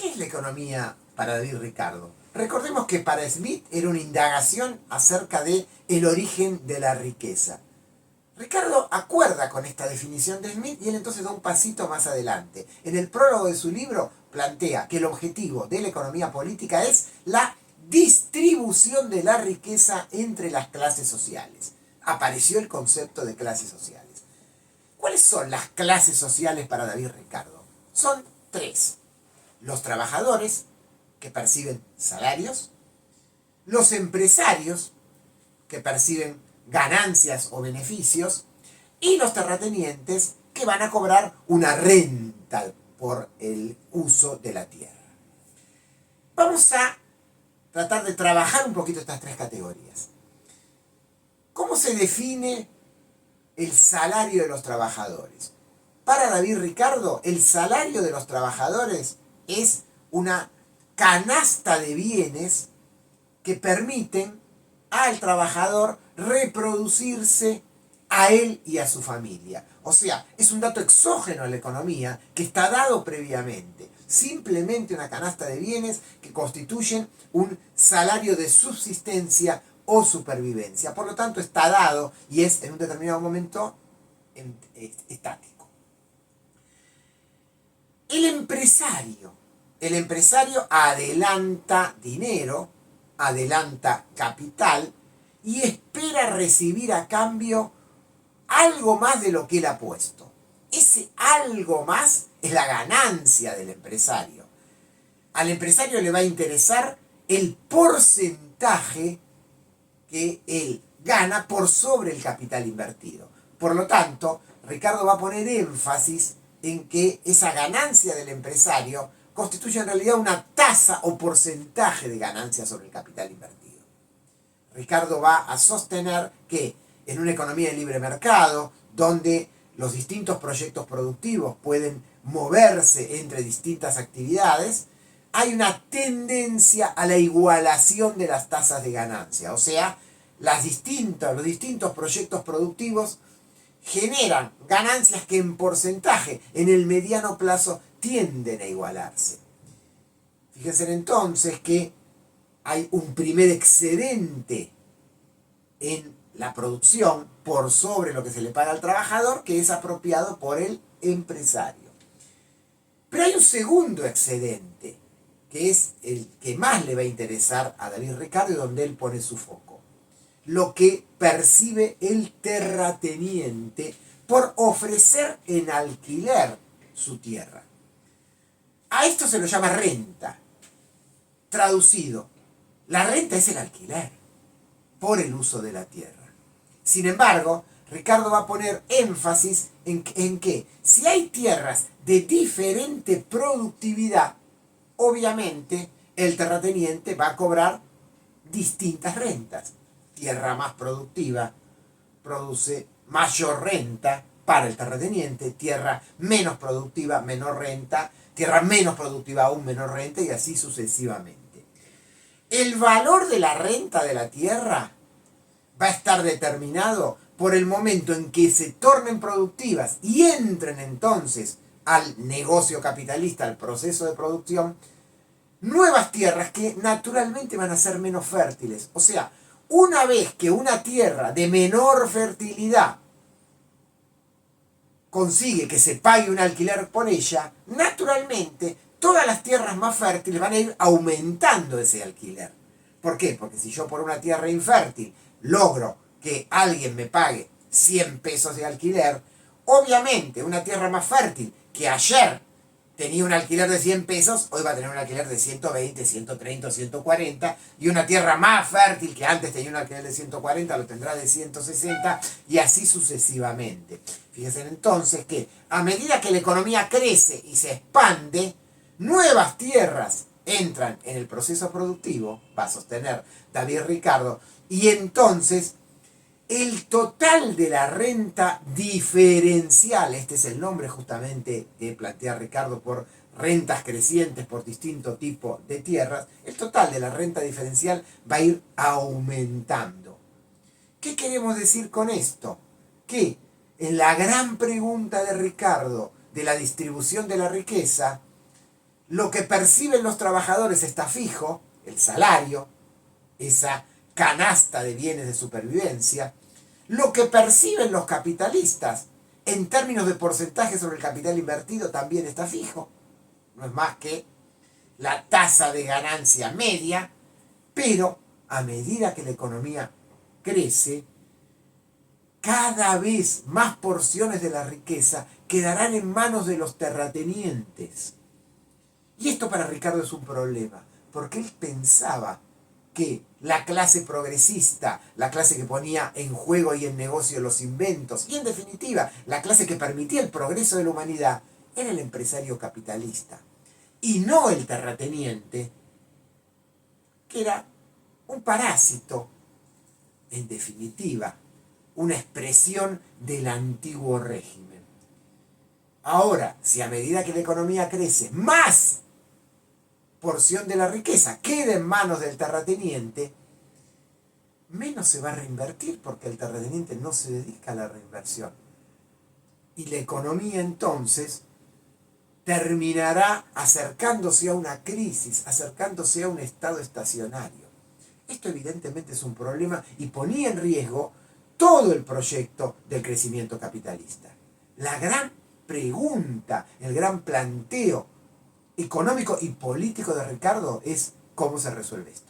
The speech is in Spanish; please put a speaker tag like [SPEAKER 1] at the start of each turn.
[SPEAKER 1] ¿Qué es la economía para David Ricardo? Recordemos que para Smith era una indagación acerca de el origen de la riqueza. Ricardo acuerda con esta definición de Smith y él entonces da un pasito más adelante. En el prólogo de su libro plantea que el objetivo de la economía política es la distribución de la riqueza entre las clases sociales. Apareció el concepto de clases sociales. ¿Cuáles son las clases sociales para David Ricardo? Son tres: los trabajadores, que perciben salarios; los empresarios, que perciben ganancias o beneficios; y los terratenientes, que van a cobrar una renta por el uso de la tierra. Vamos a tratar de trabajar un poquito estas tres categorías. ¿Cómo se define el salario de los trabajadores? Para David Ricardo, el salario de los trabajadores es una canasta de bienes que permiten al trabajador reproducirse a él y a su familia. O sea, es un dato exógeno a la economía que está dado previamente. Simplemente una canasta de bienes que constituyen un salario de subsistencia o supervivencia. Por lo tanto, está dado y es en un determinado momento estático. El empresario adelanta dinero, adelanta capital y espera recibir a cambio algo más de lo que él ha puesto. Ese algo más es la ganancia del empresario. Al empresario le va a interesar el porcentaje que él gana por sobre el capital invertido. Por lo tanto, Ricardo va a poner énfasis en que esa ganancia del empresario constituye en realidad una tasa o porcentaje de ganancia sobre el capital invertido. Ricardo va a sostener que en una economía de libre mercado, donde los distintos proyectos productivos pueden moverse entre distintas actividades, hay una tendencia a la igualación de las tasas de ganancia. O sea, los distintos proyectos productivos generan ganancias que en porcentaje, en el mediano plazo, tienden a igualarse. Fíjense entonces que hay un primer excedente en la producción por sobre lo que se le paga al trabajador, que es apropiado por el empresario. Pero hay un segundo excedente, que es el que más le va a interesar a David Ricardo y donde él pone su foco: lo que percibe el terrateniente por ofrecer en alquiler su tierra. A esto se lo llama renta. Traducido, la renta es el alquiler por el uso de la tierra. Sin embargo, Ricardo va a poner énfasis en que si hay tierras de diferente productividad, obviamente el terrateniente va a cobrar distintas rentas. Tierra más productiva produce mayor renta para el terrateniente, tierra menos productiva, menor renta, tierra menos productiva aún, menor renta, y así sucesivamente. El valor de la renta de la tierra va a estar determinado por el momento en que se tornen productivas y entren entonces al negocio capitalista, al proceso de producción, nuevas tierras que naturalmente van a ser menos fértiles. O sea, una vez que una tierra de menor fertilidad consigue que se pague un alquiler por ella, naturalmente todas las tierras más fértiles van a ir aumentando ese alquiler. ¿Por qué? Porque si yo por una tierra infértil logro que alguien me pague 100 pesos de alquiler, obviamente una tierra más fértil que ayer tenía un alquiler de 100 pesos, hoy va a tener un alquiler de 120, 130, 140, y una tierra más fértil que antes tenía un alquiler de 140 lo tendrá de 160, y así sucesivamente. Fíjense entonces que a medida que la economía crece y se expande, nuevas tierras entran en el proceso productivo, va a sostener David Ricardo, y entonces el total de la renta diferencial, este es el nombre justamente que plantea Ricardo por rentas crecientes por distinto tipo de tierras, el total de la renta diferencial va a ir aumentando. ¿Qué queremos decir con esto? Que en la gran pregunta de Ricardo de la distribución de la riqueza, lo que perciben los trabajadores está fijo, el salario, esa canasta de bienes de supervivencia. Lo que perciben los capitalistas en términos de porcentaje sobre el capital invertido también está fijo. No es más que la tasa de ganancia media, pero a medida que la economía crece, cada vez más porciones de la riqueza quedarán en manos de los terratenientes. Y esto para Ricardo es un problema, porque él pensaba que la clase progresista, la clase que ponía en juego y en negocio los inventos, y en definitiva, la clase que permitía el progreso de la humanidad, era el empresario capitalista, y no el terrateniente, que era un parásito, en definitiva, una expresión del antiguo régimen. Ahora, si a medida que la economía crece, más porción de la riqueza queda en manos del terrateniente, menos se va a reinvertir porque el terrateniente no se dedica a la reinversión. Y la economía entonces terminará acercándose a una crisis, acercándose a un estado estacionario. Esto evidentemente es un problema y ponía en riesgo todo el proyecto del crecimiento capitalista. La gran pregunta, el gran planteo económico y político de Ricardo es cómo se resuelve esto.